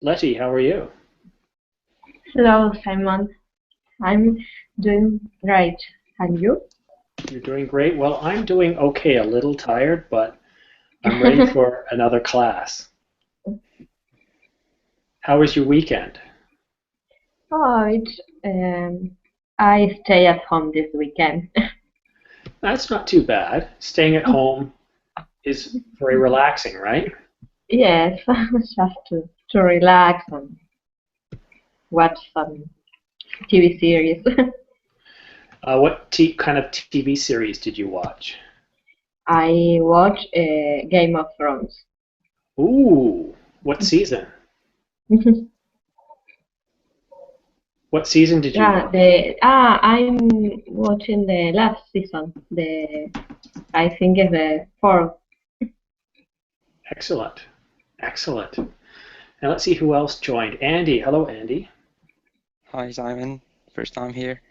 Letty, how are you? Hello, Simon. I'm doing great. And you? You're doing great. Well, I'm doing okay, a little tired, but I'm ready for another class. How was your weekend? Oh, I stay at home this weekend. That's not too bad. Staying at home is very relaxing, right? Yes, just to relax and watch some TV series. What kind of TV series did you watch? I watch Game of Thrones. Ooh, what season? What season did you Yeah, watch? I'm watching the last season. I think it's the fourth. Excellent. Excellent. And let's see who else joined. Andy. Hello, Andy. Hi Simon, first time here.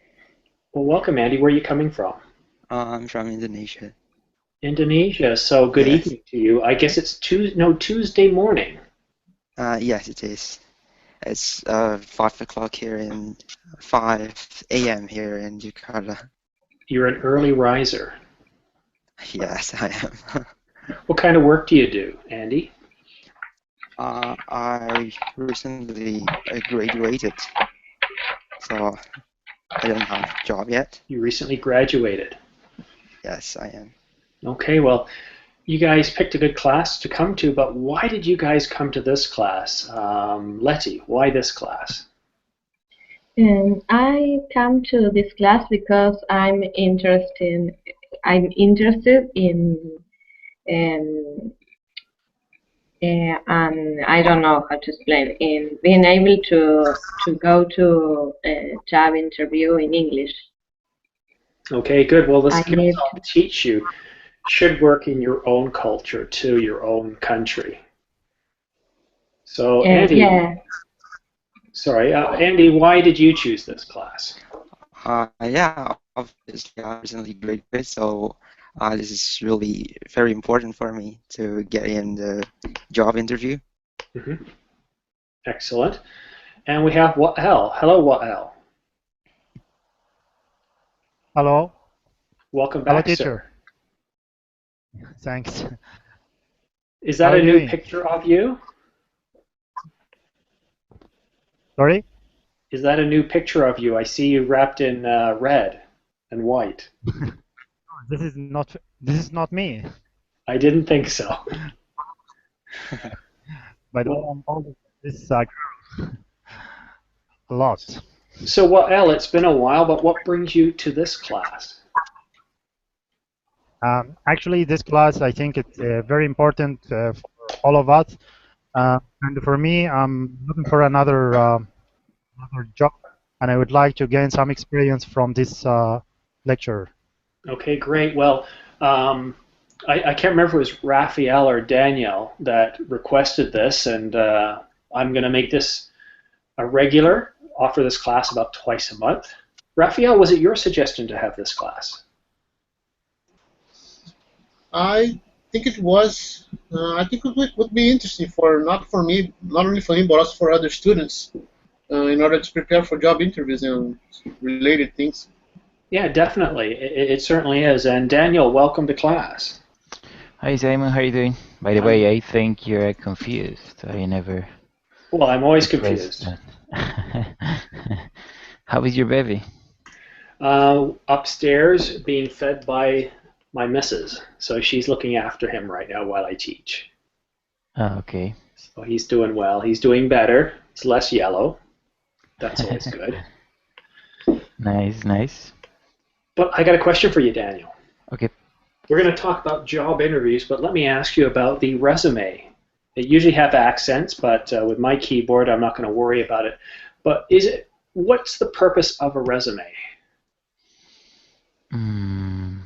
Well, welcome, Andy. Where are you coming from? I'm from Indonesia. Indonesia. So good Yes, evening to you. I guess it's Tuesday morning. yes it is. It's 5 o'clock here and 5 a.m. here in Jakarta. You're an early riser. Yes, I am. What kind of work do you do, Andy? I recently graduated, so I don't have a job yet. You recently graduated. Yes, I am. Okay, well, you guys picked a good class to come to, but why did you guys come to this class? Letty, why this class? And I come to this class because I'm interested in um, and I don't know how to explain in being able to go to a job interview in English. Okay, good. Well, the I skills need I'll teach you should work in your own culture too, your own country. So, Andy, yeah. sorry, Andy, why did you choose this class? Yeah, obviously I recently graduated, so this is really very important for me to get in the job interview. Hmm. Excellent. And we have Wael. Hello, Wael. Hello. Welcome Hello, back, sir. teacher. Thanks. Is How that are a you new doing? picture of you? Sorry? Is that a new picture of you? I see you wrapped in red and white. This is not me. I didn't think so. By the way, Well, I'm older than this girl a lot. so Wael, it's been a while, but what brings you to this class? Actually, this class, I think it's very important for all of us. And for me, I'm looking for another job, and I would like to gain some experience from this lecture. Okay, great. Well, um, I can't remember if it was Raphael or Daniel that requested this, and I'm going to make this a regular, offer this class about twice a month. Raphael, was it your suggestion to have this class? I think it was. I think it would be interesting for not for me, not only for him, but also for other students, in order to prepare for job interviews and related things. Yeah, definitely. It certainly is. And Daniel, welcome to class. Hi Simon, how are you doing? By the I'm way, I think you're confused. I never well. I'm always request confused. that. How is your baby? Upstairs, being fed by my missus, so she's looking after him right now while I teach. Oh, okay. So he's doing well. He's doing better. He's less yellow. That's always good. Nice, nice. But I got a question for you, Daniel. Okay. We're going to talk about job interviews, but let me ask you about the resume. They usually have accents, but with my keyboard, I'm not going to worry about it. But what's the purpose of a resume? Mm,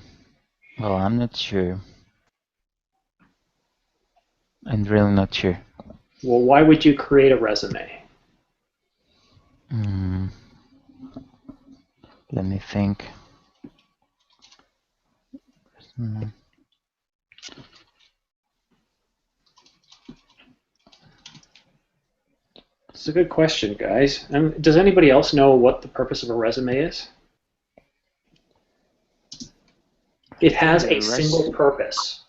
well, I'm not sure. I'm really not sure. Well, why would you create a resume? Mm, let me think. Mm, It's a good question, guys. And does anybody else know what the purpose of a resume is? It has a single purpose.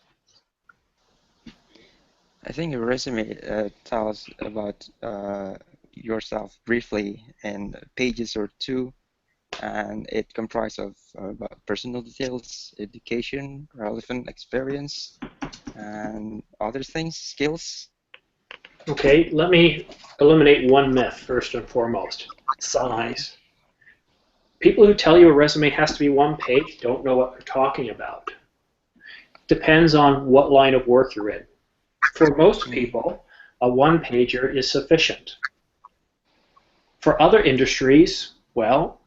I think a resume tells about yourself briefly in pages or two, and it comprises of personal details, education, relevant experience, and other things, skills. Okay, let me eliminate one myth first and foremost. Size. People who tell you a resume has to be one page don't know what they're talking about. Depends on what line of work you're in. For most people, a one-pager is sufficient. For other industries, well,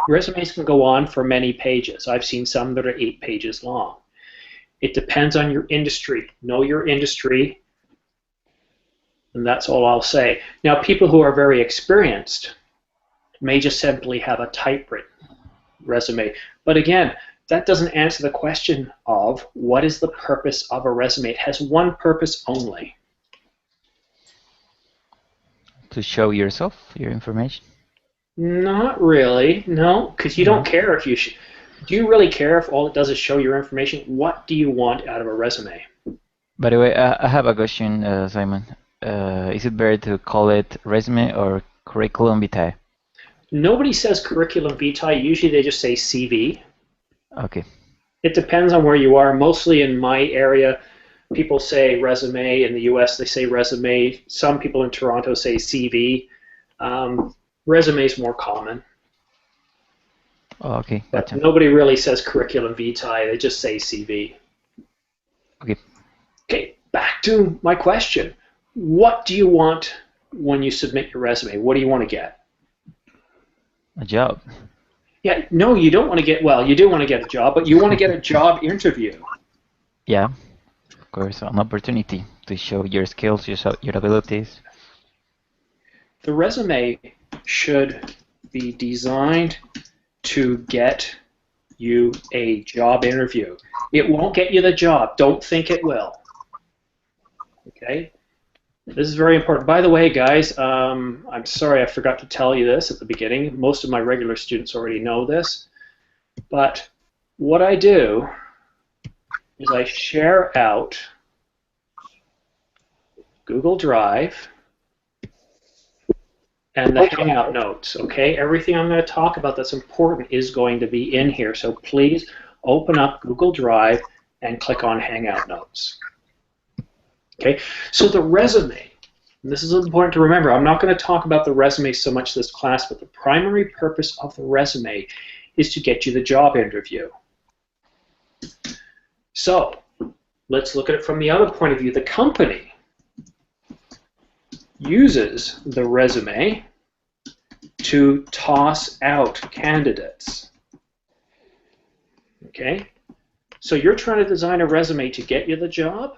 resumes can go on for many pages. I've seen some that are 8 pages long. It depends on your industry. Know your industry, and that's all I'll say. Now, people who are very experienced may just simply have a typewritten resume. But again, that doesn't answer the question of what is the purpose of a resume. It has one purpose only. To show yourself, your information? Not really, no, because you don't care if you... Do you really care if all it does is show your information? What do you want out of a resume? By the way, I have a question, Simon. Is it better to call it resume or curriculum vitae? Nobody says curriculum vitae. Usually they just say CV. Okay. It depends on where you are. Mostly in my area, people say resume. In the US, they say resume. Some people in Toronto say CV. Resume is more common. Oh, okay, But gotcha. nobody really says curriculum vitae. They just say CV. Okay. Okay, back to my question. What do you want when you submit your resume? What do you want to get? A job. Yeah, no, you don't want to get, well, you do want to get a job, but you want to get a job interview. Yeah, of course, an opportunity to show your skills, your abilities. The resume should be designed to get you a job interview. It won't get you the job. Don't think it will. Okay? This is very important. By the way, guys, I'm sorry I forgot to tell you this at the beginning. Most of my regular students already know this. But what I do is I share out Google Drive and the Hangout notes, okay? Everything I'm going to talk about that's important is going to be in here. So please open up Google Drive and click on Hangout notes. Okay, so the resume, and this is important to remember, I'm not going to talk about the resume so much this class, but the primary purpose of the resume is to get you the job interview. So let's look at it from the other point of view. The company uses the resume to toss out candidates. Okay, so you're trying to design a resume to get you the job,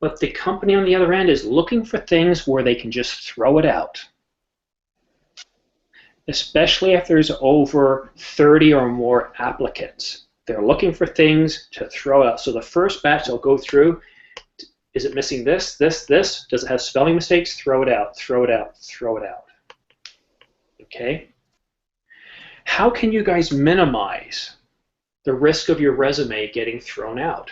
but the company on the other end is looking for things where they can just throw it out. Especially if there's over 30 or more applicants. They're looking for things to throw out. So the first batch they'll go through, is it missing this, this, this? Does it have spelling mistakes? Throw it out, throw it out, throw it out. Okay? How can you guys minimize the risk of your resume getting thrown out?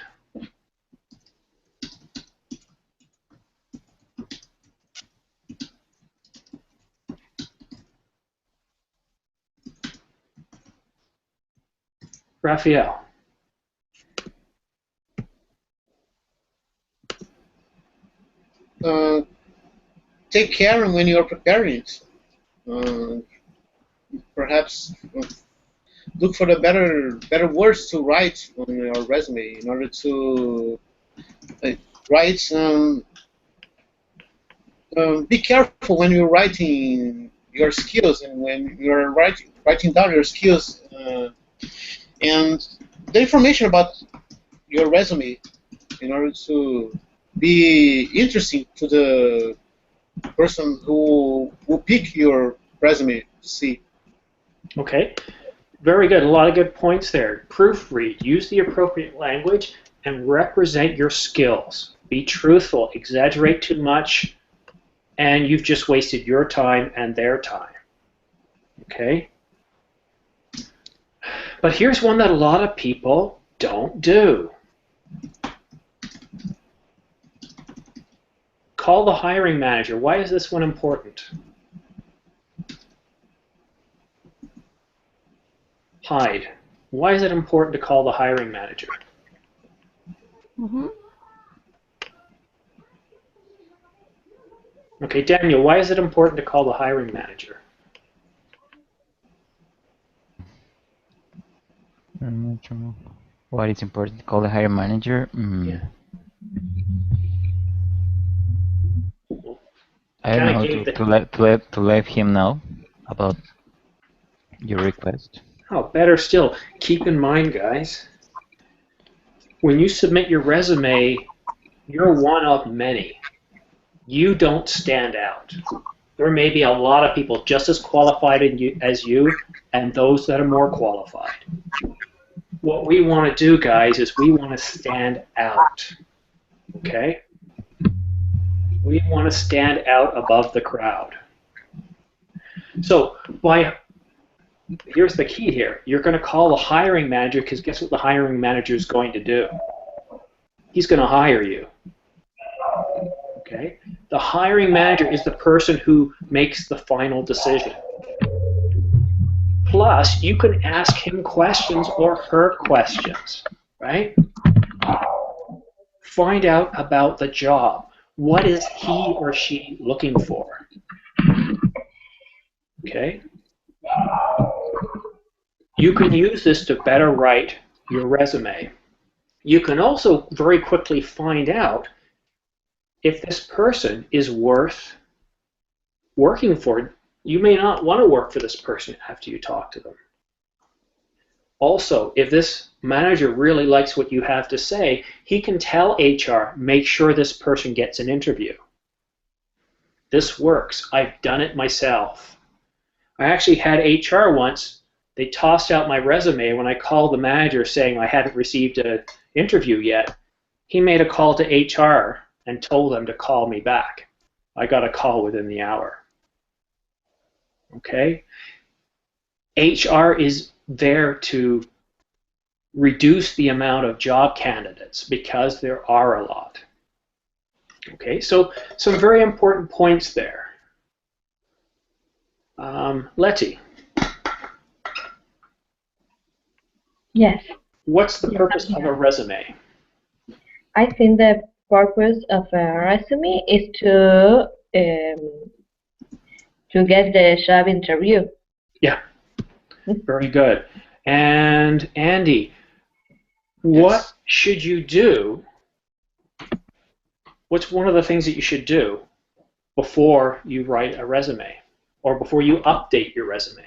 Raphael. Take care when you're preparing it. Perhaps look for the better words to write on your resume in order to write. Be careful when you're writing your skills and when you're writing down your skills and the information about your resume in order to be interesting to the person who will pick your resume to see. Okay, very good. A lot of good points there. Proofread, use the appropriate language, and represent your skills. Be truthful. Exaggerate too much, and you've just wasted your time and their time. Okay? But here's one that a lot of people don't do. Call the hiring manager. Why is this one important? Hyde, why is it important to call the hiring manager? Okay, Daniel, why is it important to call the hiring manager? I'm not sure. Why it's important to call the hiring manager? Yeah. I don't know, Kinda gave to let him know about your request. Oh, better still, keep in mind, guys, when you submit your resume, you're one of many. You don't stand out. There may be a lot of people just as qualified as you, and those that are more qualified. What we want to do, guys, is we want to stand out. Okay? We want to stand out above the crowd. So, here's the key here. You're going to call the hiring manager, because guess what the hiring manager is going to do? He's going to hire you. Okay? The hiring manager is the person who makes the final decision. Plus, you can ask him questions or her questions, right? Find out about the job. What is he or she looking for? Okay? You can use this to better write your resume. You can also very quickly find out if this person is worth working for. You may not want to work for this person after you talk to them. Also, if this manager really likes what you have to say, he can tell HR, make sure this person gets an interview. This works. I've done it myself. I actually had HR once. They tossed out my resume when I called the manager saying I hadn't received an interview yet. He made a call to HR and told them to call me back. I got a call within the hour. Okay? HR is there to reduce the amount of job candidates because there are a lot. Okay, so some very important points there. Letty. Yes. What's the purpose of a resume? I think the purpose of a resume is to get the job interview. Yeah, very good. And Andy, what should you do? What's one of the things that you should do before you write a resume or before you update your resume?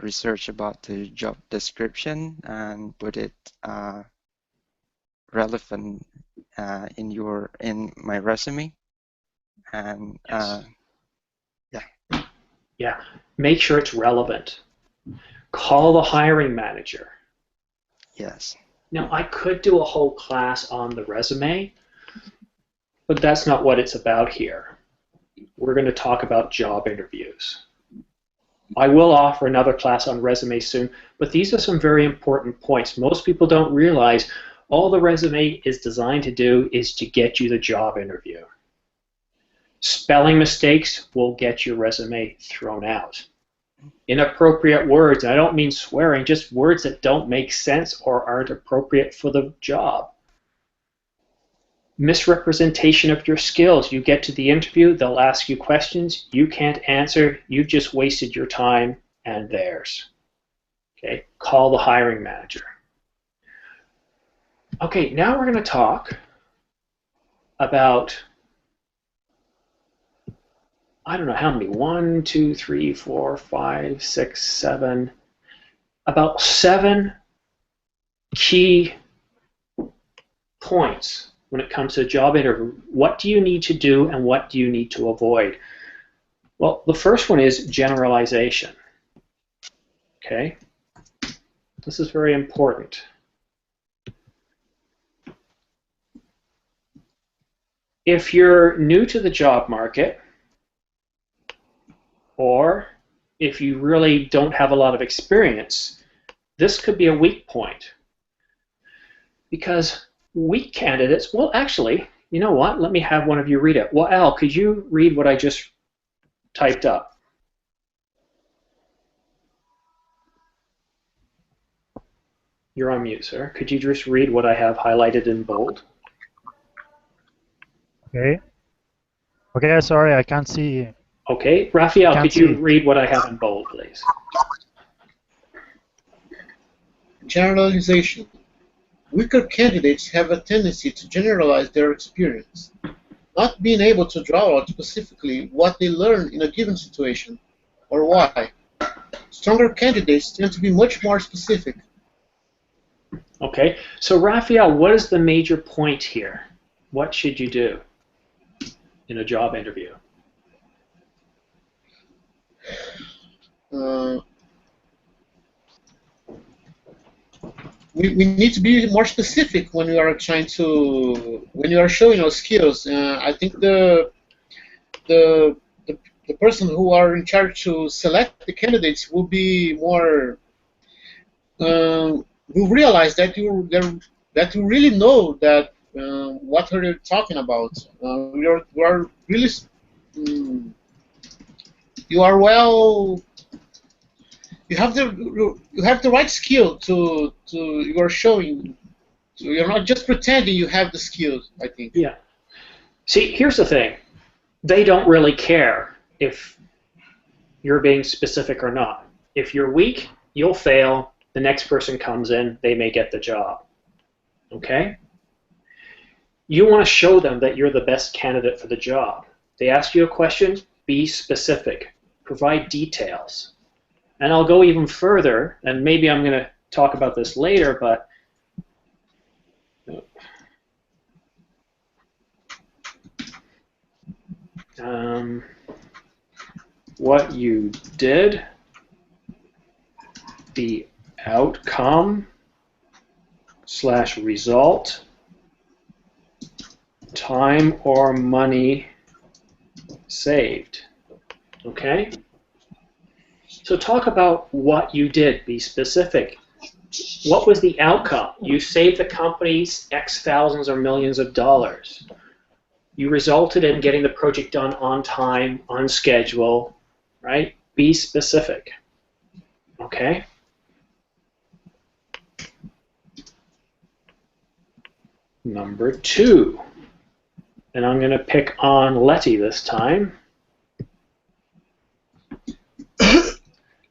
Research about the job description and put it relevant in my resume, and yeah, make sure it's relevant. Call the hiring manager. Yes. Now, I could do a whole class on the resume, but that's not what it's about here. We're going to talk about job interviews. I will offer another class on resume soon, but these are some very important points. Most people don't realize all the resume is designed to do is to get you the job interview. Spelling mistakes will get your resume thrown out. Inappropriate words, and I don't mean swearing, just words that don't make sense or aren't appropriate for the job. Misrepresentation of your skills. You get to the interview, they'll ask you questions, you can't answer, you've just wasted your time and theirs. Okay, call the hiring manager. Okay, now we're going to talk about, I don't know how many, 1, 2, 3, 4, 5, 6, 7, about 7 key points when it comes to a job interview. What do you need to do and what do you need to avoid? Well, the first one is generalization. Okay? This is very important. if you're new to the job market, or if you really don't have a lot of experience, this could be a weak point. Because weak candidates, well, actually, you know what? Let me have one of you read it. Well, Al, could you read what I just typed up? You're on mute, sir. Could you just read what I have highlighted in bold? Okay. Okay, sorry, I can't see. Okay. Raphael, Can't could you see. read what I have in bold, please? Generalization. Weaker candidates have a tendency to generalize their experience, not being able to draw out specifically what they learn in a given situation, or why. Stronger candidates tend to be much more specific. Okay. So, Raphael, what is the major point here? What should you do in a job interview? We need to be more specific when we are trying to, when you are showing our skills. I think the person who are in charge to select the candidates will be more, will realize that you really know that what are you talking about. You are really, you are well. You have the right skill to you are showing. So you're not just pretending you have the skills, I think. Yeah. See, here's the thing. They don't really care if you're being specific or not. If you're weak, you'll fail. The next person comes in, they may get the job. Okay? You want to show them that you're the best candidate for the job. They ask you a question, be specific. Provide details. And I'll go even further, and maybe I'm going to talk about this later, but what you did, the outcome / result, time or money saved. Okay? So talk about what you did. Be specific. What was the outcome? You saved the company X thousands or millions of dollars. You resulted in getting the project done on time, on schedule, right? Be specific. Okay? Number 2. And I'm going to pick on Letty this time.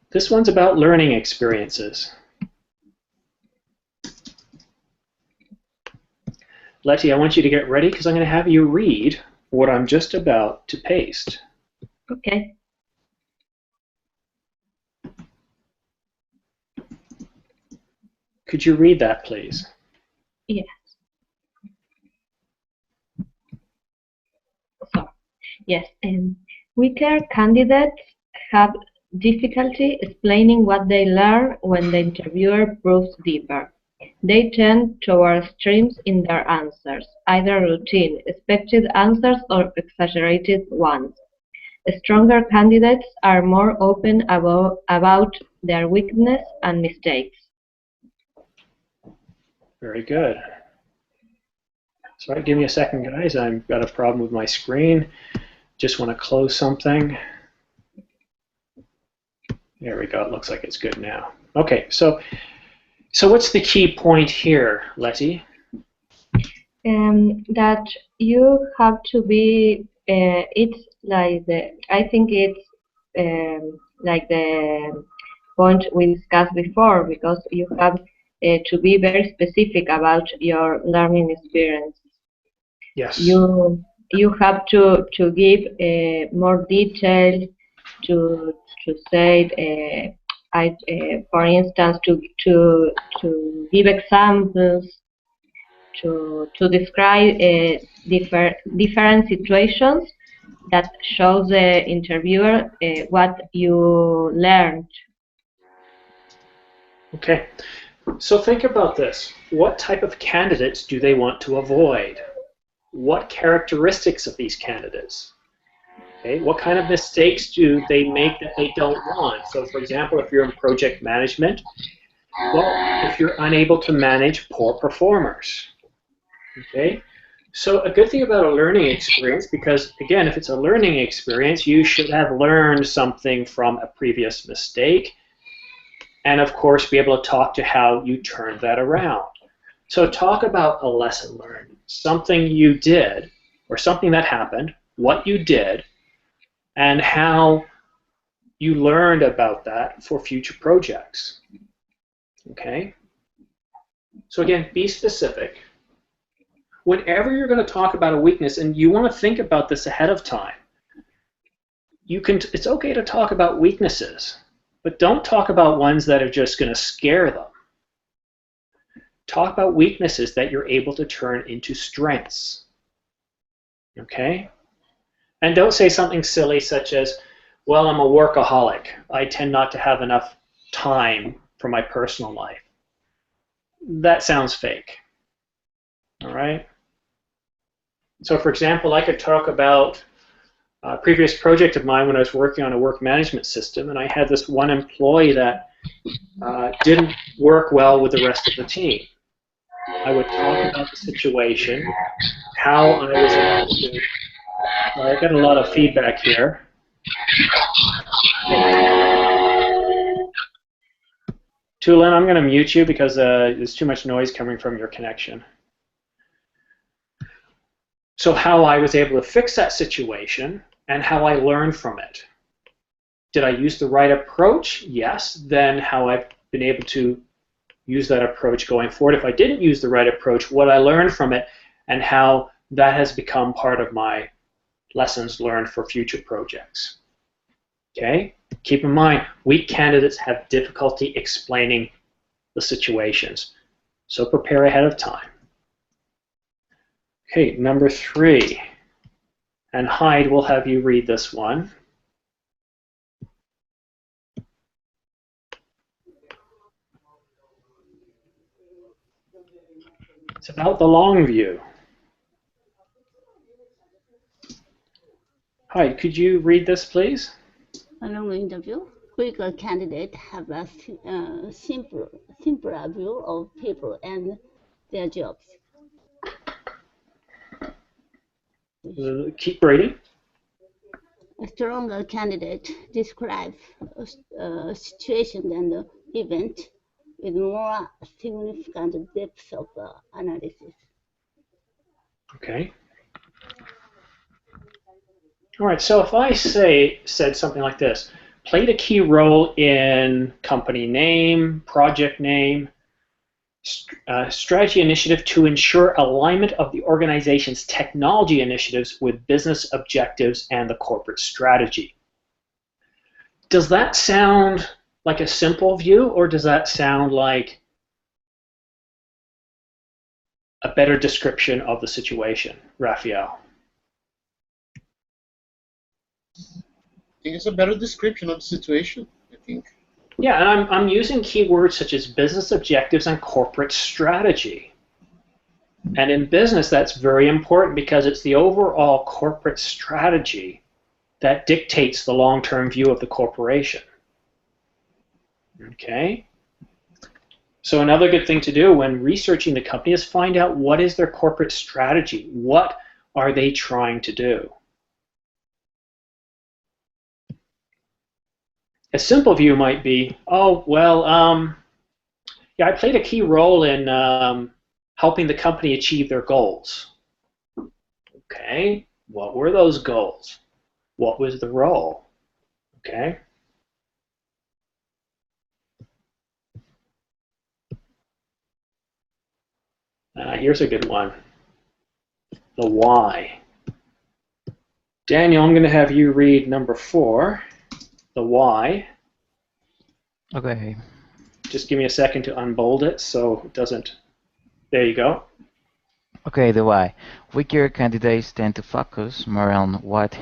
This one's about learning experiences. Letty, I want you to get ready because I'm going to have you read what I'm just about to paste. Okay. Could you read that, please? Yes. So, yes, weaker candidates have difficulty explaining what they learn when the interviewer probes deeper. They tend towards streams in their answers, either routine, expected answers or exaggerated ones. Stronger candidates are more open about their weakness and mistakes. Very good. Sorry, give me a second, guys. I've got a problem with my screen. Just want to close something. There we go. It looks like it's good now. Okay, so what's the key point here, Letty? That you have to be. It's like I think it's like the point we discussed before, because you have to be very specific about your learning experience. Yes. You have to give more detail to say. For instance, to give examples, to describe different situations that show the interviewer what you learned. Okay. So think about this. What type of candidates do they want to avoid? what characteristics of these candidates? Okay, what kind of mistakes do they make that they don't want? So for example, if you're in project management, well, if you're unable to manage poor performers, okay? So a good thing about a learning experience, because again, if it's a learning experience, you should have learned something from a previous mistake, and of course be able to talk to how you turned that around. So talk about a lesson learned, something you did, or something that happened, what you did, and how you learned about that for future projects. Okay? So again, be specific. Whenever you're going to talk about a weakness, and you want to think about this ahead of time, it's okay to talk about weaknesses, but don't talk about ones that are just going to scare them. Talk about weaknesses that you're able to turn into strengths. Okay? And don't say something silly such as, well, I'm a workaholic. I tend not to have enough time for my personal life. That sounds fake. All right? So for example, I could talk about a previous project of mine when I was working on a work management system, and I had this one employee that didn't work well with the rest of the team. I would talk about the situation, how I was able to... I got a lot of feedback here. Tulin, I'm going to mute you because there's too much noise coming from your connection. So how I was able to fix that situation and how I learned from it. Did I use the right approach? Yes. Then how I've been able to use that approach going forward. If I didn't use the right approach, what I learned from it and how that has become part of my lessons learned for future projects. Okay? Keep in mind, weak candidates have difficulty explaining the situations. So prepare ahead of time. Okay, number 3. And Hyde will have you read this one. It's about the long view. Hyde, could you read this, please? A long interview. Weaker candidates have a simpler view of people and their jobs. Keep reading. A stronger candidate describes a situation and event with more significant depth of analysis. Okay. All right, so if I said something like this, played a key role in company name, project name, strategy initiative to ensure alignment of the organization's technology initiatives with business objectives and the corporate strategy. Does that sound like a simple view, or does that sound like a better description of the situation, Raphael? I think it's a better description of the situation, I think. Yeah, and I'm using keywords such as business objectives and corporate strategy. And in business, that's very important because it's the overall corporate strategy that dictates the long-term view of the corporation. Okay? So another good thing to do when researching the company is find out what is their corporate strategy. What are they trying to do? A simple view might be, oh, well, yeah, I played a key role in helping the company achieve their goals. Okay, what were those goals? What was the role? Okay. Here's a good one. The why. Daniel, I'm going to have you read number 4. The why. Okay. Just give me a second to unbold it so it doesn't. There you go. Okay, the why. Weaker candidates tend to focus more on what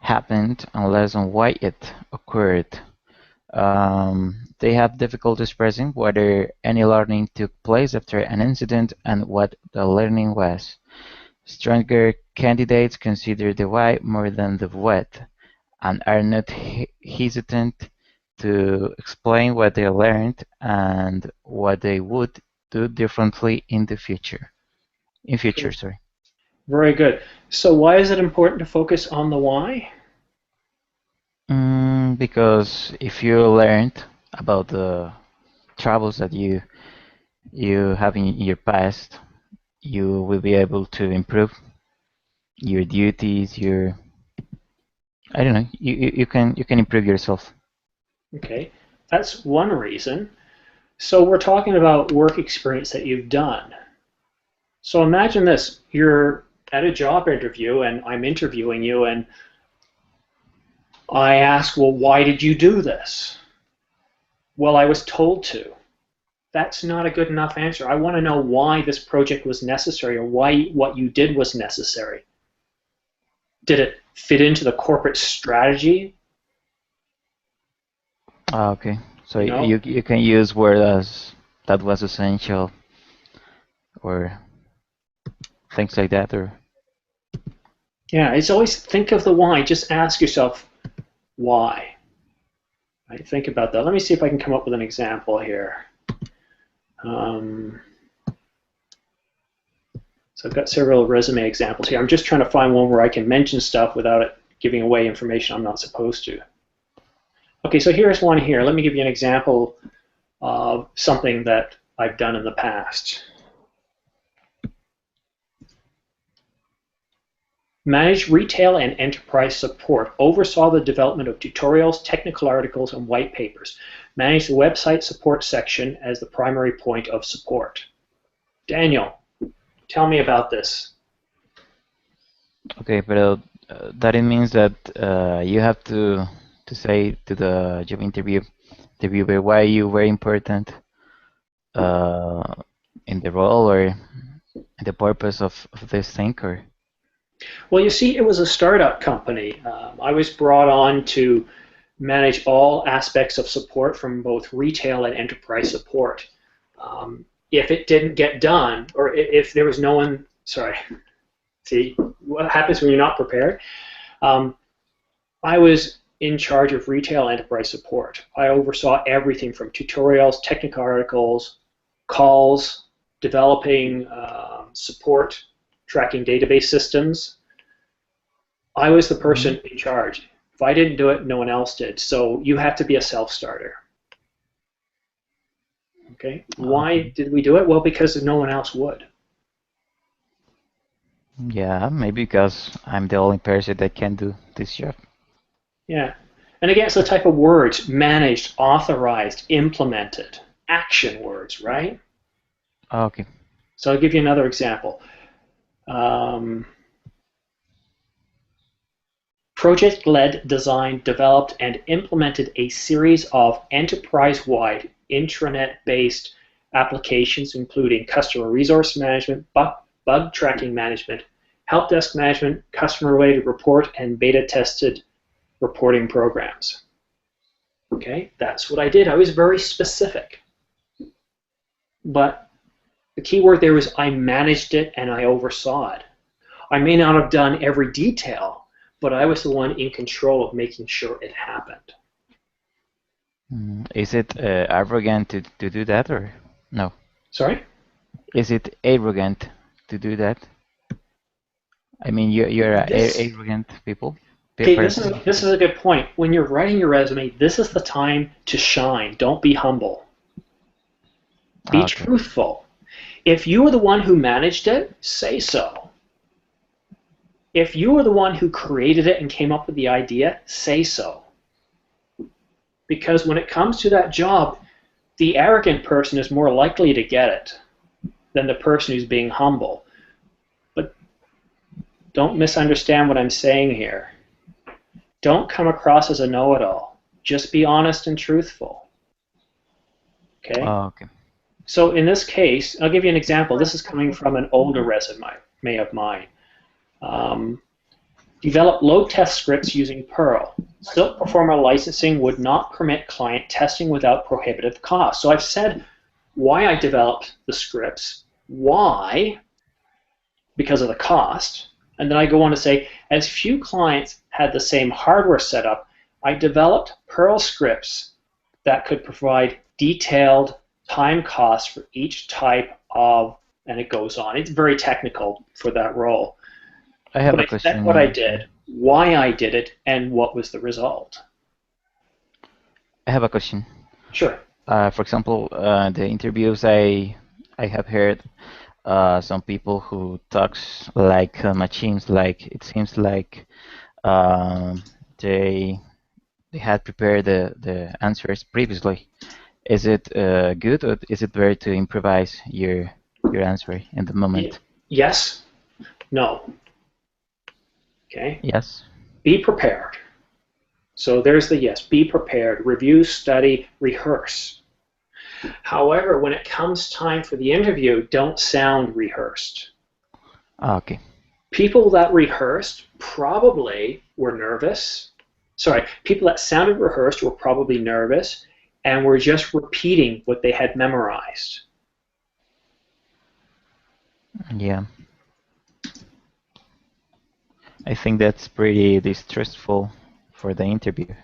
happened and less on why it occurred. They have difficulty expressing whether any learning took place after an incident and what the learning was. Stronger candidates consider the why more than the what, and are not hesitant to explain what they learned and what they would do differently in the future. Sorry. Very good. So why is it important to focus on the why? Because if you learned about the troubles that you have in your past, you will be able to improve your duties, your, I don't know, you can improve yourself. Okay, that's one reason. So we're talking about work experience that you've done. So imagine this, you're at a job interview and I'm interviewing you and I ask, well, why did you do this? Well, I was told to. That's not a good enough answer. I want to know why this project was necessary or why what you did was necessary. Did it fit into the corporate strategy? Okay, so you can use word as that was essential or things like that, or yeah, it's always think of the why. Just ask yourself why. Right? Think about that. Let me see if I can come up with an example here. So I've got several resume examples here. I'm just trying to find one where I can mention stuff without it giving away information I'm not supposed to. Okay, so here's one here. Let me give you an example of something that I've done in the past. Managed retail and enterprise support. Oversaw the development of tutorials, technical articles, and white papers. Managed the website support section as the primary point of support. Daniel, tell me about this. Okay, but that it means that you have to say to the job interviewer why you were important in the role or the purpose of this thing, or? Well, you see, it was a startup company. I was brought on to manage all aspects of support from both retail and enterprise support. If it didn't get done, or if there was no one, sorry, see what happens when you're not prepared? I was in charge of retail enterprise support. I oversaw everything from tutorials, technical articles, calls, developing support, tracking database systems. I was the person in charge. If I didn't do it, no one else did. So you have to be a self-starter. Okay. Why did we do it? Well, because no one else would. Yeah, maybe because I'm the only person that can do this job. Yeah. And again, it's the type of words: managed, authorized, implemented, action words, right? Okay. So I'll give you another example. Project led, designed, developed, and implemented a series of enterprise-wide intranet-based applications, including customer resource management, bug tracking management, help desk management, customer-related report, and beta-tested reporting programs. Okay, that's what I did. I was very specific. But the key word there was I managed it and I oversaw it. I may not have done every detail, but I was the one in control of making sure it happened. Is it arrogant to do that, or no? Sorry? Is it arrogant to do that? I mean, you're arrogant people. Okay, this is a good point. When you're writing your resume, this is the time to shine. Don't be humble. Be truthful. If you were the one who managed it, say so. If you were the one who created it and came up with the idea, say so. Because when it comes to that job, the arrogant person is more likely to get it than the person who's being humble. But don't misunderstand what I'm saying here. Don't come across as a know-it-all. Just be honest and truthful. Okay? Okay. So in this case, I'll give you an example. This is coming from an older resume of mine. Develop load test scripts using Perl. Silk Performer licensing would not permit client testing without prohibitive costs. So I've said why I developed the scripts, why, because of the cost. And then I go on to say, as few clients had the same hardware setup, I developed Perl scripts that could provide detailed time costs for each type of, and it goes on. It's very technical for that role. I have But a I question. said what I did, why I did it, and what was the result. I have a question. Sure. For example, the interviews I have heard, some people who talks like machines, like it seems like they had prepared the answers previously. Is it good, or is it better to improvise your answer in the moment? Yes. No. Okay. Yes. Be prepared. So there's the yes. Be prepared. Review, study, rehearse. However, when it comes time for the interview, don't sound rehearsed. Okay. People that rehearsed probably were nervous. Sorry, people that sounded rehearsed were probably nervous and were just repeating what they had memorized. Yeah. I think that's pretty distressful for the interviewer.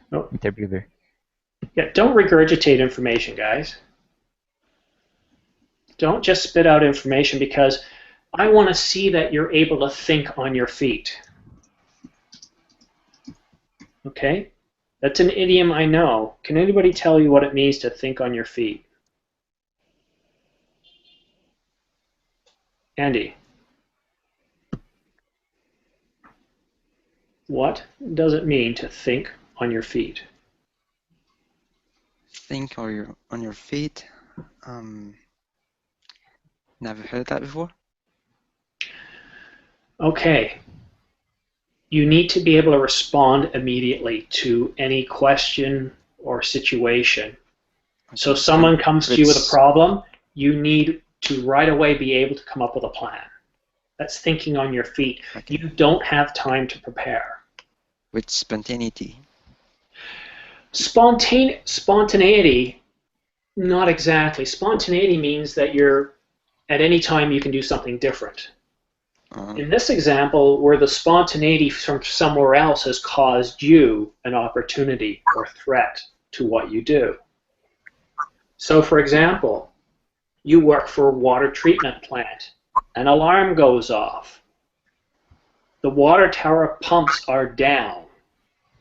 Yeah, don't regurgitate information, guys. Don't just spit out information, because I want to see that you're able to think on your feet. Okay? That's an idiom I know. Can anybody tell you what it means to think on your feet? Andy. What does it mean to think on your feet? Think on your feet. Never heard that before. Okay. You need to be able to respond immediately to any question or situation. So someone comes to you with a problem, you need to right away be able to come up with a plan. That's thinking on your feet. Okay. You don't have time to prepare. With spontaneity. Spontaneity, not exactly. Spontaneity means that you're, at any time you can do something different. In this example, where the spontaneity from somewhere else has caused you an opportunity or threat to what you do. So for example, you work for a water treatment plant. An alarm goes off. The water tower pumps are down.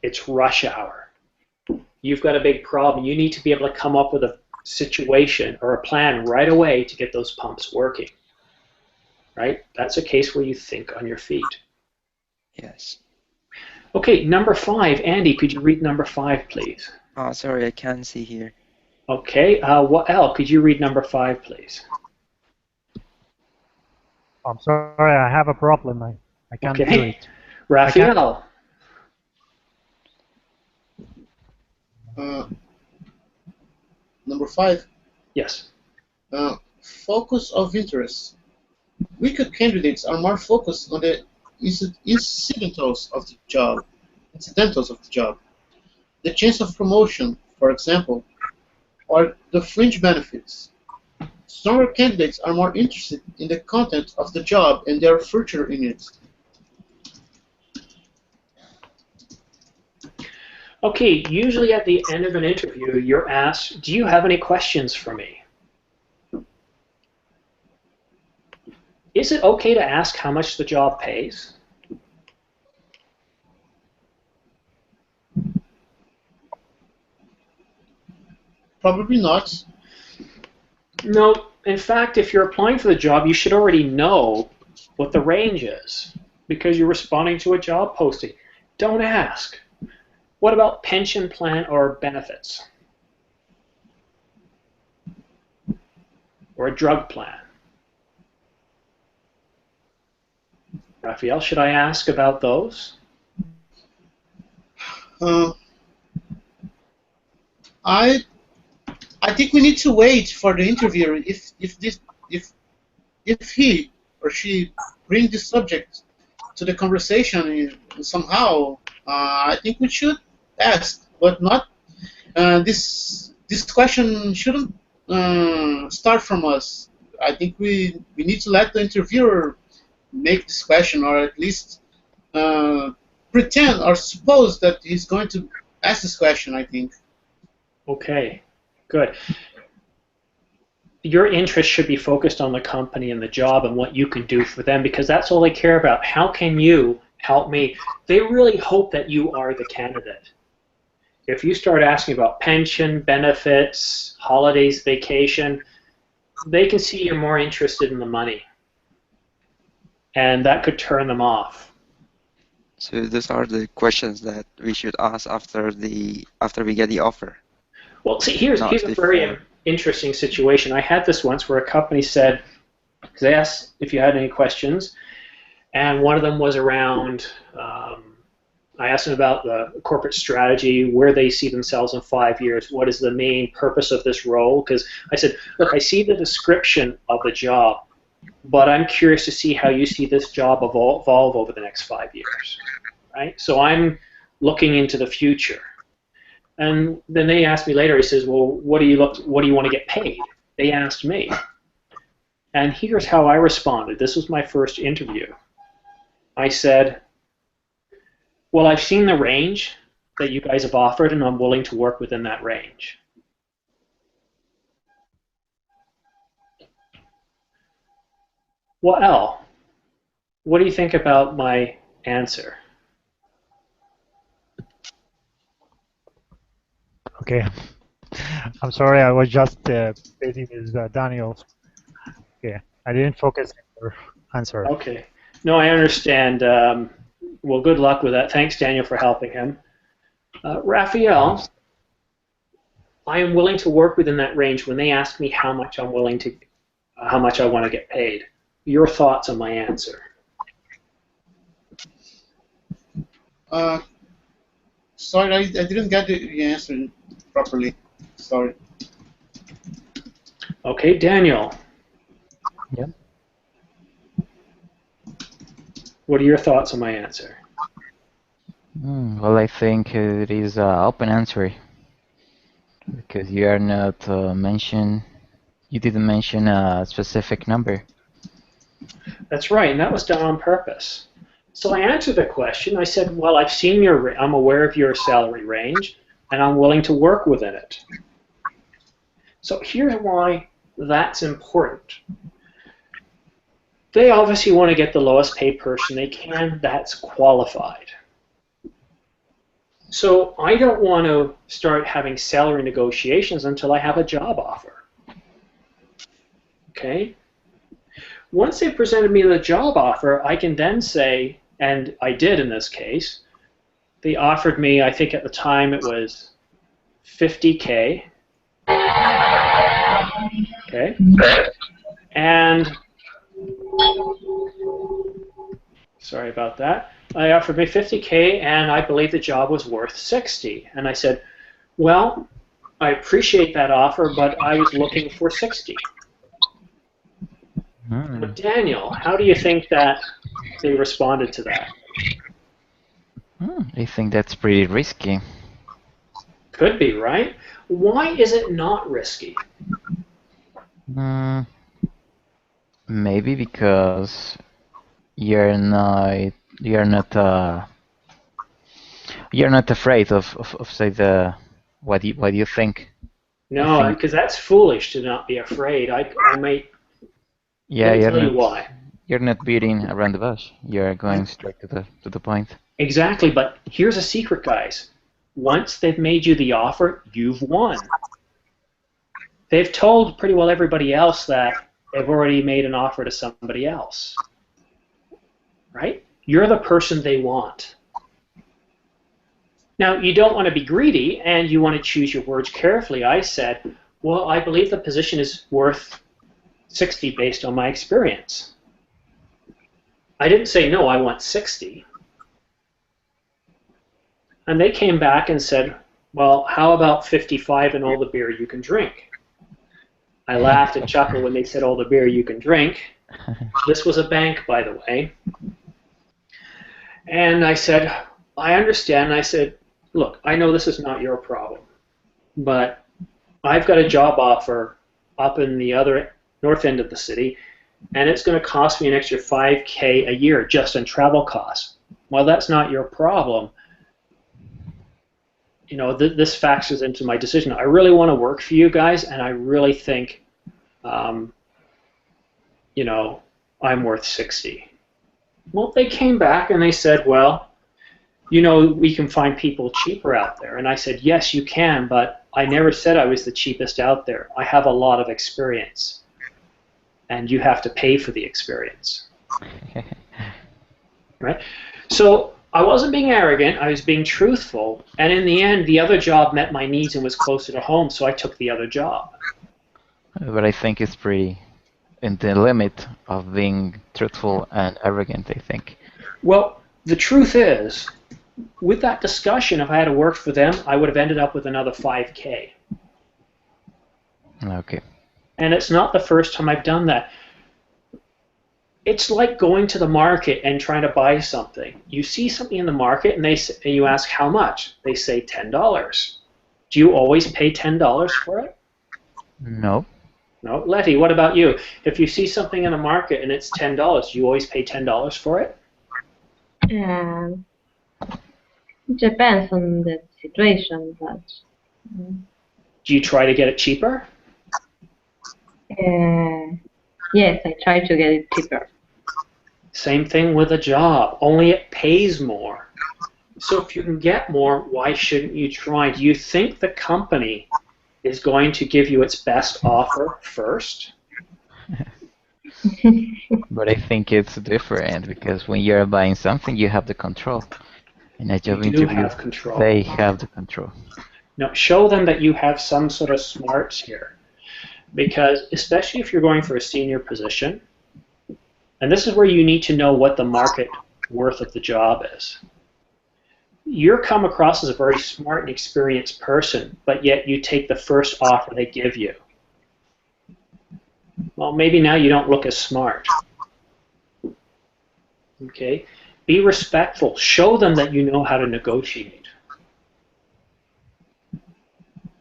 It's rush hour. You've got a big problem. You need to be able to come up with a situation or a plan right away to get those pumps working. Right? That's a case where you think on your feet. Yes. Okay, number 5. Andy, could you read number 5, please? Oh, sorry, I can't see here. Okay, Al, could you read number 5, please? I'm sorry, I have a problem. I can't do it. Raphael. Number 5. Yes. Focus of interest. Weaker candidates are more focused on the incidentals of the job. The chance of promotion, for example, or the fringe benefits. Stronger candidates are more interested in the content of the job and their future in it. Okay, usually at the end of an interview, you're asked, do you have any questions for me? Is it okay to ask how much the job pays? Probably not. No, in fact, if you're applying for the job, you should already know what the range is because you're responding to a job posting. Don't ask. What about pension plan or benefits? Or a drug plan? Raphael, should I ask about those? I think we need to wait for the interviewer. If he or she brings this subject to the conversation somehow, I think we should ask, but not this question shouldn't start from us. I think we need to let the interviewer make this question, or at least pretend or suppose that he's going to ask this question, I think. Okay, good. Your interest should be focused on the company and the job and what you can do for them, because that's all they care about. How can you help me? They really hope that you are the candidate. If you start asking about pension, benefits, holidays, vacation, they can see you're more interested in the money. And that could turn them off. So those are the questions that we should ask after we get the offer. Well, see, here's a very interesting situation. I had this once where a company said, they asked if you had any questions, and one of them was around, I asked them about the corporate strategy, where they see themselves in 5 years, what is the main purpose of this role, because I said, look, I see the description of the job, but I'm curious to see how you see this job evolve over the next 5 years, right? So I'm looking into the future. And then they asked me later, he says, well, what do you want to get paid? They asked me. And here's how I responded. This was my first interview. I said, well, I've seen the range that you guys have offered, and I'm willing to work within that range. Well, Al, what do you think about my answer? Okay. I'm sorry, I was just busy with Daniel. Okay, I didn't focus on your answer. Okay. No, I understand. Well, good luck with that. Thanks, Daniel, for helping him. Raphael, I am willing to work within that range when they ask me how much I want to get paid. Your thoughts on my answer? Sorry, I didn't get the answer properly. Sorry. Okay, Daniel. Yeah. What are your thoughts on my answer? Well, I think it is an open answer because you are not you didn't mention a specific number. That's right, and that was done on purpose. So I answered the question. I said, well, I'm aware of your salary range, and I'm willing to work within it. So here's why that's important. They obviously want to get the lowest paid person they can that's qualified. So I don't want to start having salary negotiations until I have a job offer. Okay? Once they presented me the job offer, I can then say, and I did in this case, they offered me, I think at the time it was $50K. Okay? And sorry about that. I offered me $50K, and I believe the job was worth $60. And I said, well, I appreciate that offer, but I was looking for $60. But Daniel, how do you think that they responded to that? I think that's pretty risky. Could be, right? Why is it not risky? Maybe because you're not afraid of say what you think. No, because that's foolish to not be afraid. I might. Yeah, Let me tell you why. You're not beating around the bush. You're going straight to the point. Exactly, but here's a secret, guys. Once they've made you the offer, you've won. They've told pretty well everybody else that they've already made an offer to somebody else. Right? You're the person they want. Now, you don't want to be greedy, and you want to choose your words carefully. I said, well, I believe the position is worth $60 based on my experience. I didn't say, no, I want $60. And they came back and said, well, how about $55 and all the beer you can drink? I laughed and chuckled when they said all the beer you can drink. This was a bank, by the way. And I said, I understand. And I said, look, I know this is not your problem, but I've got a job offer up in the other north end of the city, and it's going to cost me an extra $5K a year just in travel costs. Well, that's not your problem. You know, this factors into my decision. I really want to work for you guys, and I really think, you know, I'm worth 60. Well, they came back and they said, well, you know, we can find people cheaper out there. And I said, yes, you can, but I never said I was the cheapest out there. I have a lot of experience, and you have to pay for the experience. Right? So I wasn't being arrogant, I was being truthful, and in the end, the other job met my needs and was closer to home, so I took the other job. But I think it's pretty in the limit of being truthful and arrogant, I think. Well, the truth is, with that discussion, if I had to work for them, I would have ended up with another 5K. Okay. And it's not the first time I've done that. It's like going to the market and trying to buy something. You see something in the market and you ask how much. They say $10. Do you always pay $10 for it? No. No. Letty, what about you? If you see something in the market and it's $10, do you always pay $10 for it? It depends on the situation, but Do you try to get it cheaper? yes, I try to get it cheaper. Same thing with a job, only it pays more. So if you can get more, why shouldn't you try? Do you think the company is going to give you its best offer first? But I think it's different because when you're buying something, you have the control. In a job You do interview, have control. they have the control. Now, show them that you have some sort of smarts here. Because especially if you're going for a senior position, and this is where you need to know what the market worth of the job is. You're come across as a very smart and experienced person, but yet you take the first offer they give you. Well, maybe now you don't look as smart. Okay? Be respectful. Show them that you know how to negotiate.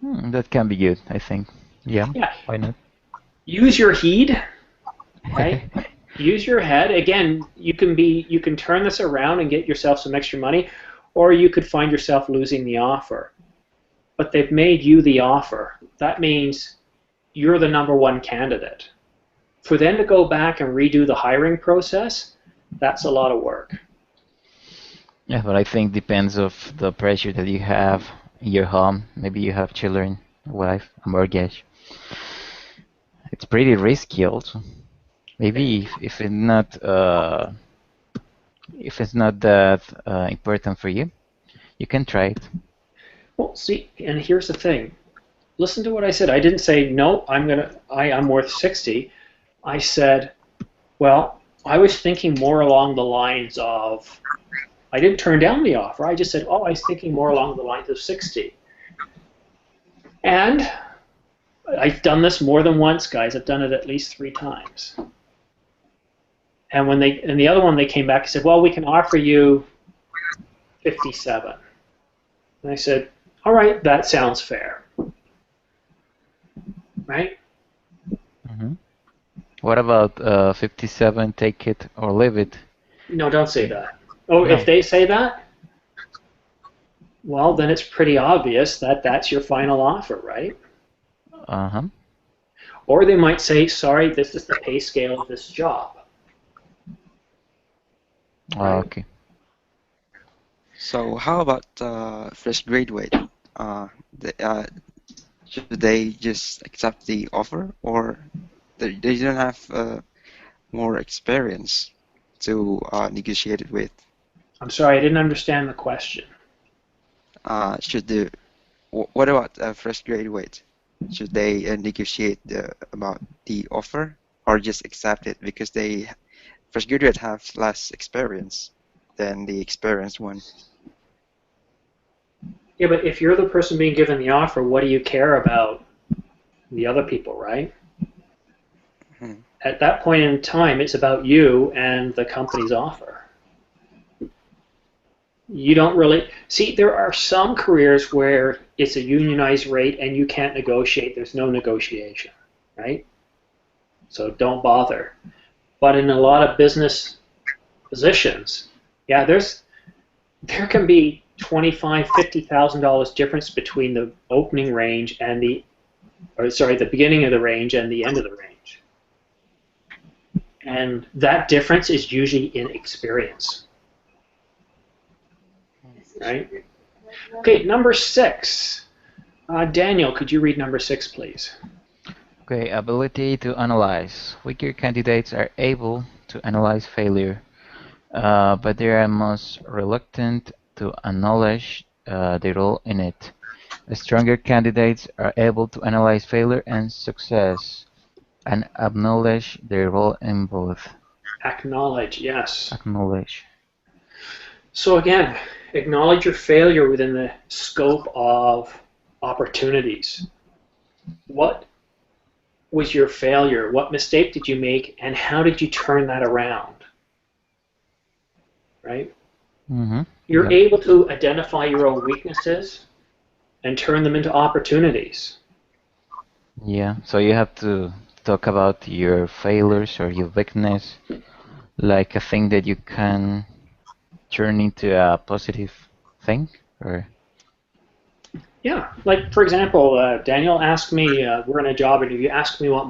That can be good, I think. Yeah. Why not? Use your head, right? Use your head. Again, you can turn this around and get yourself some extra money, or you could find yourself losing the offer. But they've made you the offer. That means you're the #1 candidate. For them to go back and redo the hiring process, that's a lot of work. Yeah, but I think depends of the pressure that you have in your home. Maybe you have children, a wife, a mortgage. It's pretty risky also. Maybe if it's not that important for you, you can try it. Well, see, and here's the thing. Listen to what I said. I didn't say no. I'm worth 60. I said, well, I was thinking more along the lines of. I didn't turn down the offer. I just said, oh, I was thinking more along the lines of 60. And I've done this more than once, guys. I've done it at least 3 times. And when the other one, they came back and said, well, we can offer you 57. And I said, all right, that sounds fair. Right? Mm-hmm. What about 57, take it or leave it? No, don't say that. Oh, No. If they say that, well, then it's pretty obvious that that's your final offer, right? Uh-huh. Or they might say, sorry, this is the pay scale of this job. Oh, okay. So how about fresh graduate? Should they just accept the offer, or they don't have more experience to negotiate it with? I'm sorry, I didn't understand the question. What about fresh graduate? Should they negotiate about the offer, or just accept it because fresh graduate have less experience than the experienced one? Yeah, but if you're the person being given the offer, what do you care about the other people, right? Hmm. At that point in time, it's about you and the company's offer. You don't really... See, there are some careers where it's a unionized rate and you can't negotiate. There's no negotiation, right? So don't bother. But in a lot of business positions, yeah, there can be $25,000-$50,000 difference between the opening range and the beginning of the range and the end of the range. And that difference is usually in experience. Right? Okay, number 6. Daniel, could you read number 6, please? Okay, ability to analyze. Weaker candidates are able to analyze failure, but they are most reluctant to acknowledge their role in it. The stronger candidates are able to analyze failure and success and acknowledge their role in both. Acknowledge, yes. Acknowledge. So again, acknowledge your failure within the scope of opportunities. What was your failure? What mistake did you make, and how did you turn that around? Right? Mm-hmm. You're able to identify your own weaknesses and turn them into opportunities. Yeah, so you have to talk about your failures or your weakness like a thing that you can turn into a positive thing, or? Yeah, like for example, Daniel asked me, we're in a job interview, asked me what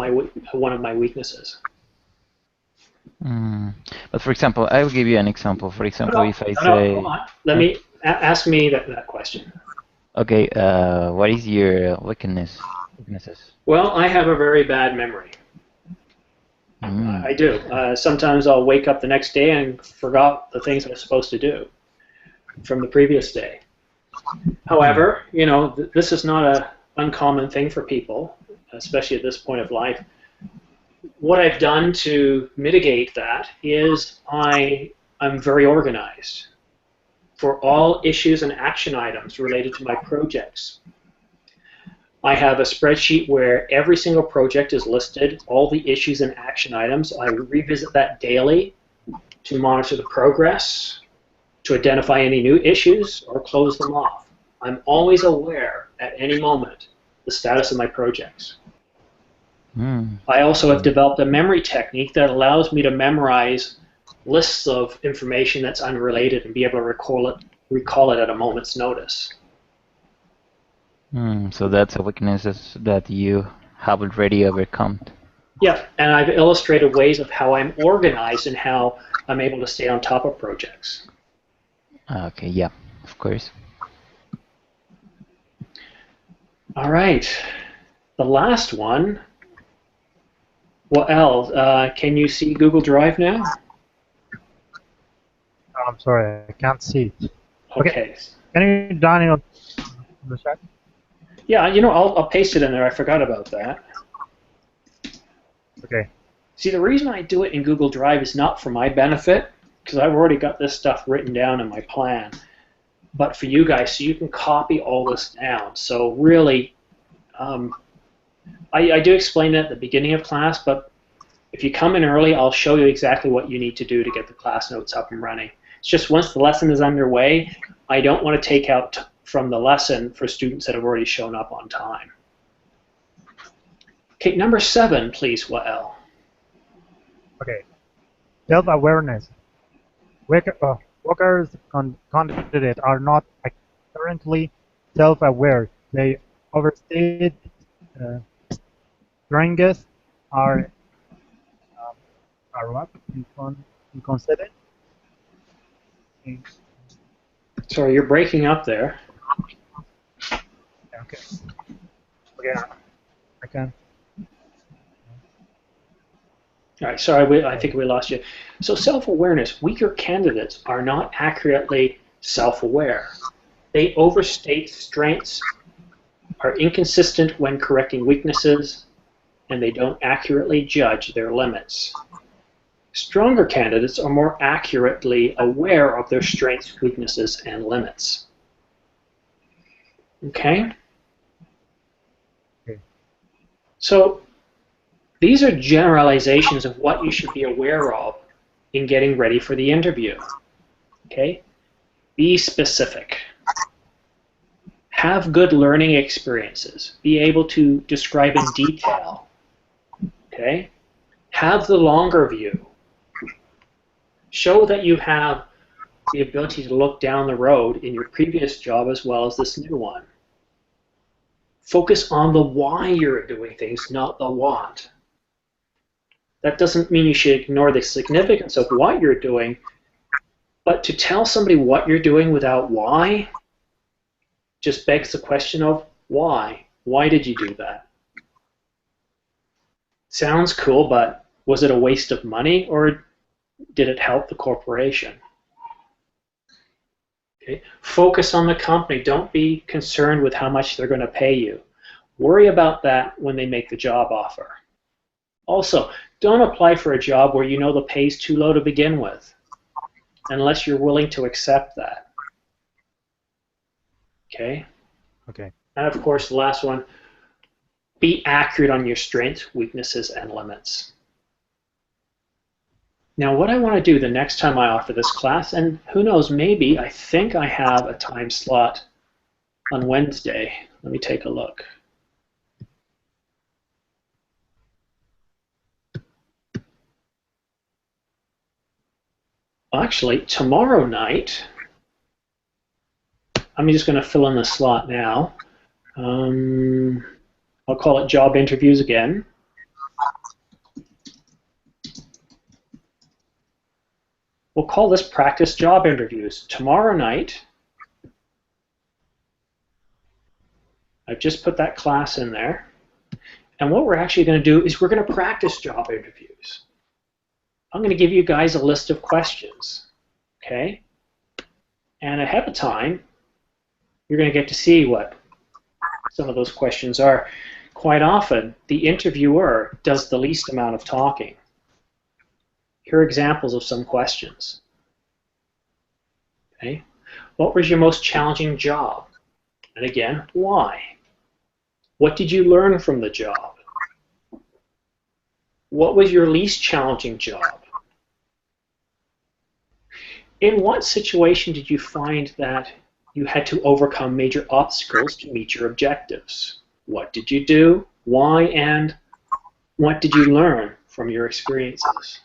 one of my weaknesses. But for example, I will give you an example. For example, if I say... hold on. Let me ask me that question. Okay, what is your weaknesses? Well, I have a very bad memory. I do. Sometimes I'll wake up the next day and forgot the things I was supposed to do from the previous day. However, you know, this is not an uncommon thing for people, especially at this point of life. What I've done to mitigate that is I'm very organized for all issues and action items related to my projects. I have a spreadsheet where every single project is listed, all the issues and action items. I revisit that daily to monitor the progress, to identify any new issues, or close them off. I'm always aware at any moment the status of my projects. I also have developed a memory technique that allows me to memorize lists of information that's unrelated and be able to recall it at a moment's notice. So that's a weakness that you have already overcome. Yeah, and I've illustrated ways of how I'm organized and how I'm able to stay on top of projects. Okay, yeah, of course. All right, the last one. Well, can you see Google Drive now? I'm sorry, I can't see it. Okay. Can you, Daniel, the chat? Yeah, you know, I'll paste it in there. I forgot about that. Okay. See, the reason I do it in Google Drive is not for my benefit, because I've already got this stuff written down in my plan, but for you guys, so you can copy all this down. So really, I do explain it at the beginning of class, but if you come in early, I'll show you exactly what you need to do to get the class notes up and running. It's just once the lesson is underway, I don't want to take out from the lesson for students that have already shown up on time. Okay, number 7, please, Wael. Okay. Self-awareness. Workers candidates are not currently self-aware. They overstate strengths are what? Inconsiderate. Sorry, you're breaking up there. Okay. Okay. I can. All right, sorry, I think we lost you. So self-awareness, weaker candidates are not accurately self-aware. They overstate strengths, are inconsistent when correcting weaknesses, and they don't accurately judge their limits. Stronger candidates are more accurately aware of their strengths, weaknesses, and limits. Okay? So these are generalizations of what you should be aware of in getting ready for the interview. Okay? Be specific. Have good learning experiences. Be able to describe in detail. Okay? Have the longer view. Show that you have the ability to look down the road in your previous job as well as this new one. Focus on the why you're doing things, not the what. That doesn't mean you should ignore the significance of what you're doing, but to tell somebody what you're doing without why just begs the question of why. Why did you do that? Sounds cool, but was it a waste of money or did it help the corporation? Okay. Focus on the company. Don't be concerned with how much they're going to pay you. Worry about that when they make the job offer. Also, don't apply for a job where you know the pay's too low to begin with, unless you're willing to accept that. Okay? Okay. And of course, the last one, be accurate on your strengths, weaknesses, and limits. Now, what I want to do the next time I offer this class, and who knows, maybe, I think I have a time slot on Wednesday. Let me take a look. Actually, tomorrow night, I'm just going to fill in the slot now. I'll call it job interviews again. We'll call this practice job interviews. Tomorrow night, I've just put that class in there. And what we're actually going to do is we're going to practice job interviews. I'm going to give you guys a list of questions, okay? And ahead of time, you're going to get to see what some of those questions are. Quite often, the interviewer does the least amount of talking. Here are examples of some questions. Okay? What was your most challenging job? And again, why? What did you learn from the job? What was your least challenging job? In what situation did you find that you had to overcome major obstacles to meet your objectives? What did you do? Why? And what did you learn from your experiences?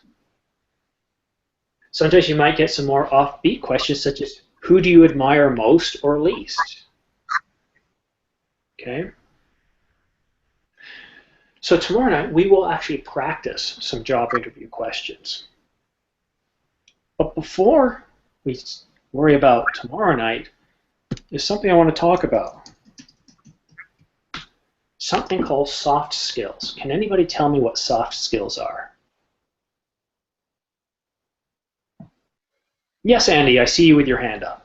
Sometimes you might get some more offbeat questions such as, who do you admire most or least? Okay. So tomorrow night, we will actually practice some job interview questions. But before we worry about tomorrow night, there's something I want to talk about. Something called soft skills. Can anybody tell me what soft skills are? Yes, Andy, I see you with your hand up.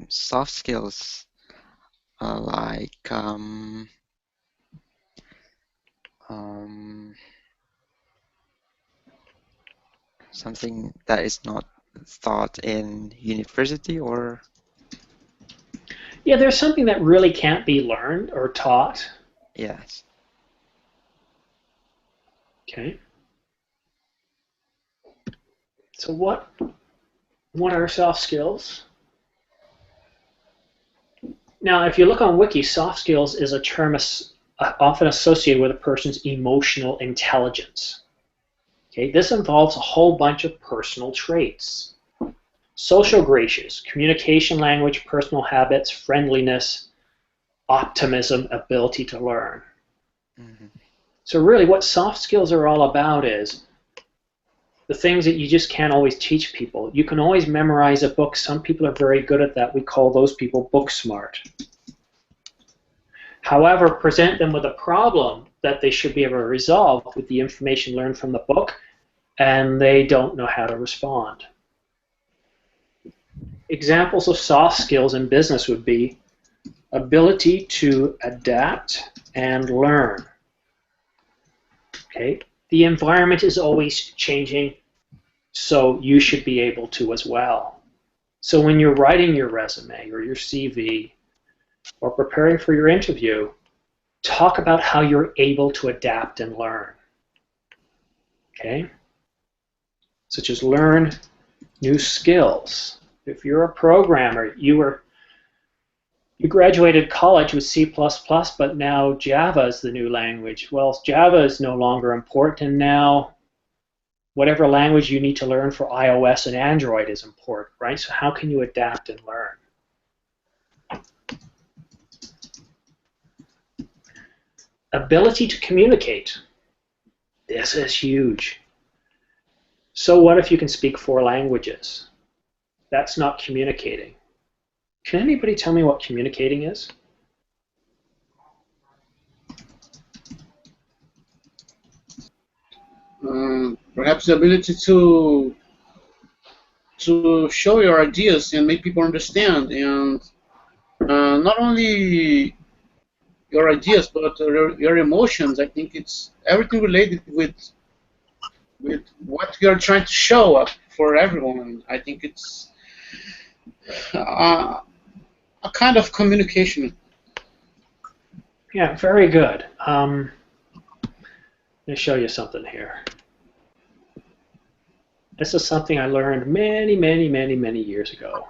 Soft skills like something that is not taught in university, or? Yeah, there's something that really can't be learned or taught. Yes. Okay. So what are soft skills? Now, if you look on Wiki, soft skills is a term often associated with a person's emotional intelligence. Okay, this involves a whole bunch of personal traits. Social graces, communication language, personal habits, friendliness, optimism, ability to learn. Mm-hmm. So really what soft skills are all about is the things that you just can't always teach people. You can always memorize a book. Some people are very good at that. We call those people book smart. However, present them with a problem that they should be able to resolve with the information learned from the book, and they don't know how to respond. Examples of soft skills in business would be ability to adapt and learn. Okay? The environment is always changing, so you should be able to as well. So when you're writing your resume or your CV or preparing for your interview, talk about how you're able to adapt and learn. Okay? Such as learn new skills. If you're a programmer, you are You graduated college with C++, but now Java is the new language. Well, Java is no longer important, and now whatever language you need to learn for iOS and Android is important, right? So how can you adapt and learn? Ability to communicate. This is huge. So what if you can speak 4 languages? That's not communicating. Can anybody tell me what communicating is? Perhaps the ability to show your ideas and make people understand, and not only your ideas but your emotions. I think it's everything related with what you're trying to show up for everyone. I think it's a kind of communication. Yeah, very good. Let me show you something here. This is something I learned many years ago.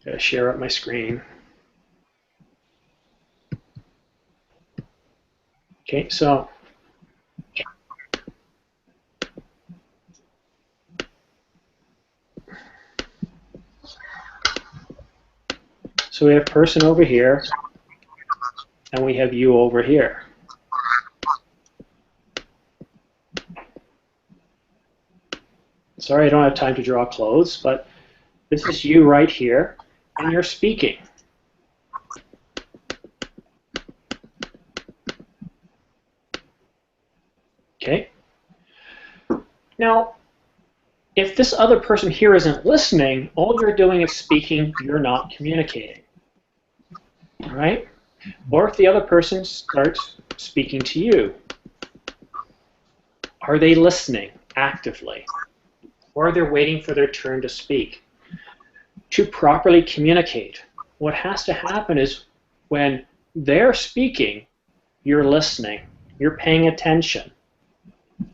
Gotta share up my screen. Okay, so we have person over here, and we have you over here. Sorry, I don't have time to draw clothes, but this is you right here, and you're speaking. Okay? Now, if this other person here isn't listening, all you're doing is speaking, you're not communicating. All right? Or if the other person starts speaking to you, are they listening actively? Or they're waiting for their turn to speak? To properly communicate, what has to happen is when they're speaking, you're listening, you're paying attention,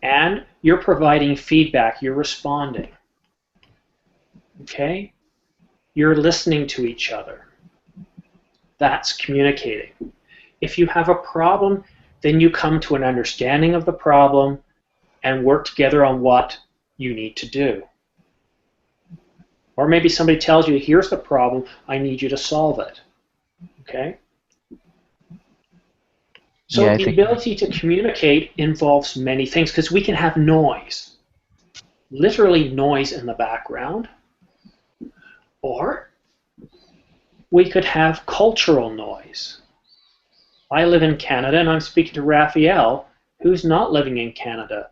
and you're providing feedback, you're responding. Okay? You're listening to each other. That's communicating. If you have a problem, then you come to an understanding of the problem and work together on what you need to do. Or maybe somebody tells you, here's the problem, I need you to solve it. Okay? So Yeah, the ability to communicate involves many things, because we can have noise, literally noise in the background, or we could have cultural noise. I live in Canada and I'm speaking to Raphael, who's not living in Canada.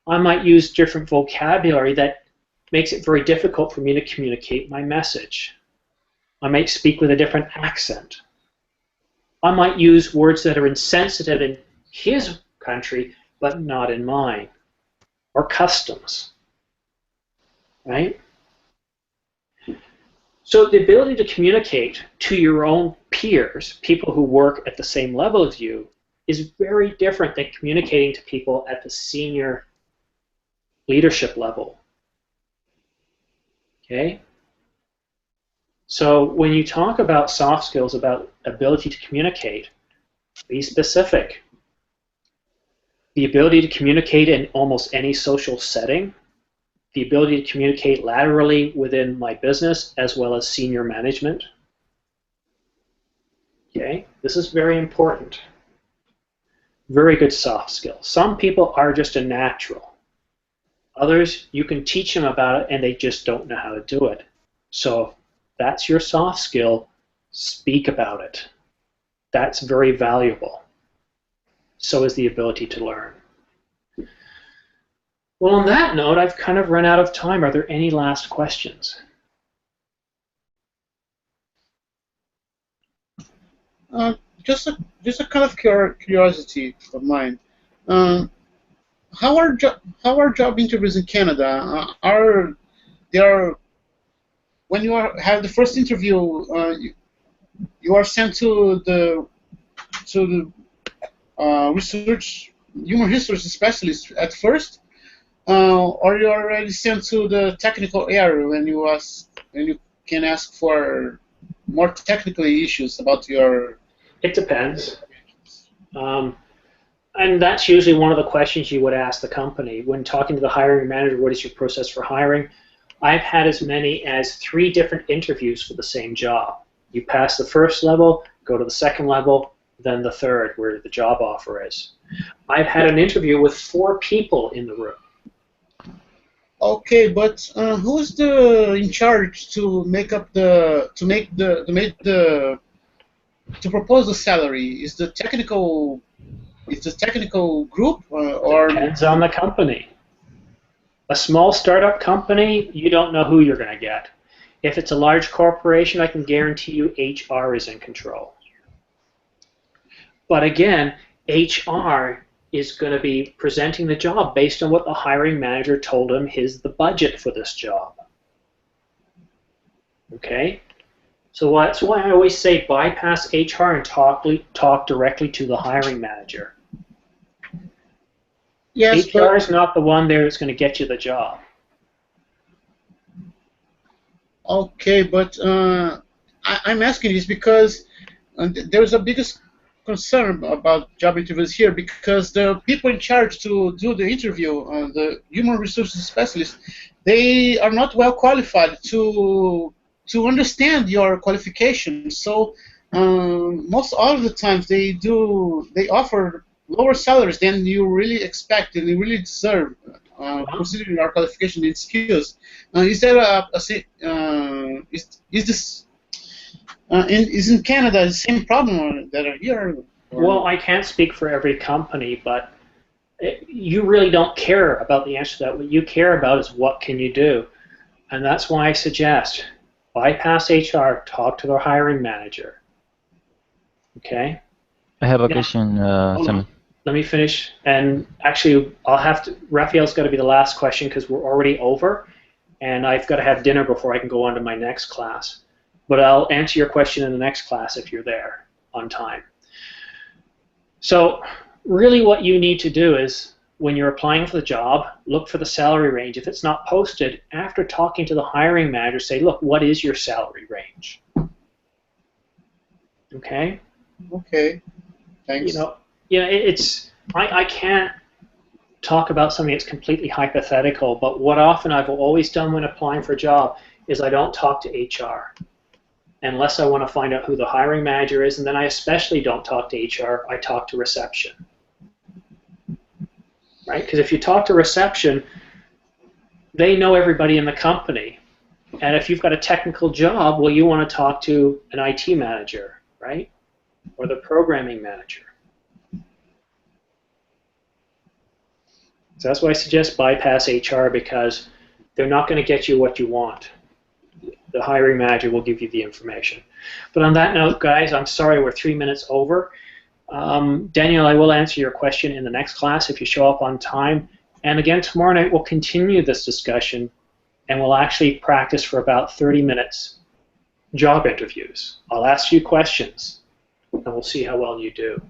I might use different vocabulary that makes it very difficult for me to communicate my message. I might speak with a different accent. I might use words that are insensitive in his country, but not in mine, or customs, right? So the ability to communicate to your own peers, people who work at the same level as you, is very different than communicating to people at the senior leadership level. Okay? So when you talk about soft skills, about ability to communicate, be specific. The ability to communicate in almost any social setting, the ability to communicate laterally within my business as well as senior management. Okay? This is very important. Very good soft skills. Some people are just a natural. Others, you can teach them about it and they just don't know how to do it. So that's your soft skill. Speak about it. That's very valuable. So is the ability to learn. Well, on that note, I've kind of run out of time. Are there any last questions? Just a kind of curiosity of mine. How are job interviews in Canada? When you have the first interview, you are sent to the research human resources specialist at first, or you are already sent to the technical area when you can ask for more technical issues about your? It depends. And that's usually one of the questions you would ask the company. When talking to the hiring manager, what is your process for hiring? I've had as many as 3 different interviews for the same job. You pass the first level, go to the second level, then the third, where the job offer is. I've had an interview with 4 people in the room. Okay, but who's the in charge to make up the to propose the salary? Is the technical group or? Depends on the company. A small startup company, you don't know who you're going to get. If it's a large corporation, I can guarantee you HR is in control. But again, HR is going to be presenting the job based on what the hiring manager told him is the budget for this job. Okay? So that's why I always say bypass HR and talk directly to the hiring manager. Yes, HR is not the one there that's going to get you the job. Okay, but I'm asking this because there's a biggest concern about job interviews here, because the people in charge to do the interview, the human resources specialists, they are not well qualified to understand your qualifications. So most all of the times they offer lower salaries than you really expect and you really deserve, considering your qualification and skills. Is there is in Canada the same problem that are here? Well, I can't speak for every company, but you really don't care about the answer to that. What you care about is what can you do. And that's why I suggest bypass HR, talk to the hiring manager. Okay? I have a question, Simon. Let me finish. And actually, Raphael's got to be the last question because we're already over. And I've got to have dinner before I can go on to my next class. But I'll answer your question in the next class if you're there on time. So really what you need to do is, when you're applying for the job, look for the salary range. If it's not posted, after talking to the hiring manager, say, look, what is your salary range? Okay? Okay. Thanks. I can't talk about something that's completely hypothetical, but what often I've always done when applying for a job is I don't talk to HR unless I want to find out who the hiring manager is, and then I especially don't talk to HR, I talk to reception. Right? Because if you talk to reception, they know everybody in the company. And if you've got a technical job, well, you want to talk to an IT manager, right? Or the programming manager. So that's why I suggest bypass HR, because they're not going to get you what you want. The hiring manager will give you the information. But on that note, guys, I'm sorry we're 3 minutes over. Daniel, I will answer your question in the next class if you show up on time. And again, tomorrow night we'll continue this discussion, and we'll actually practice for about 30 minutes job interviews. I'll ask you questions, and we'll see how well you do.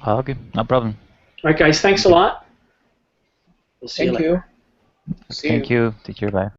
Okay, no problem. All right, guys, thanks a lot. We'll see you later. Thank you. Thank you. Take care. Bye.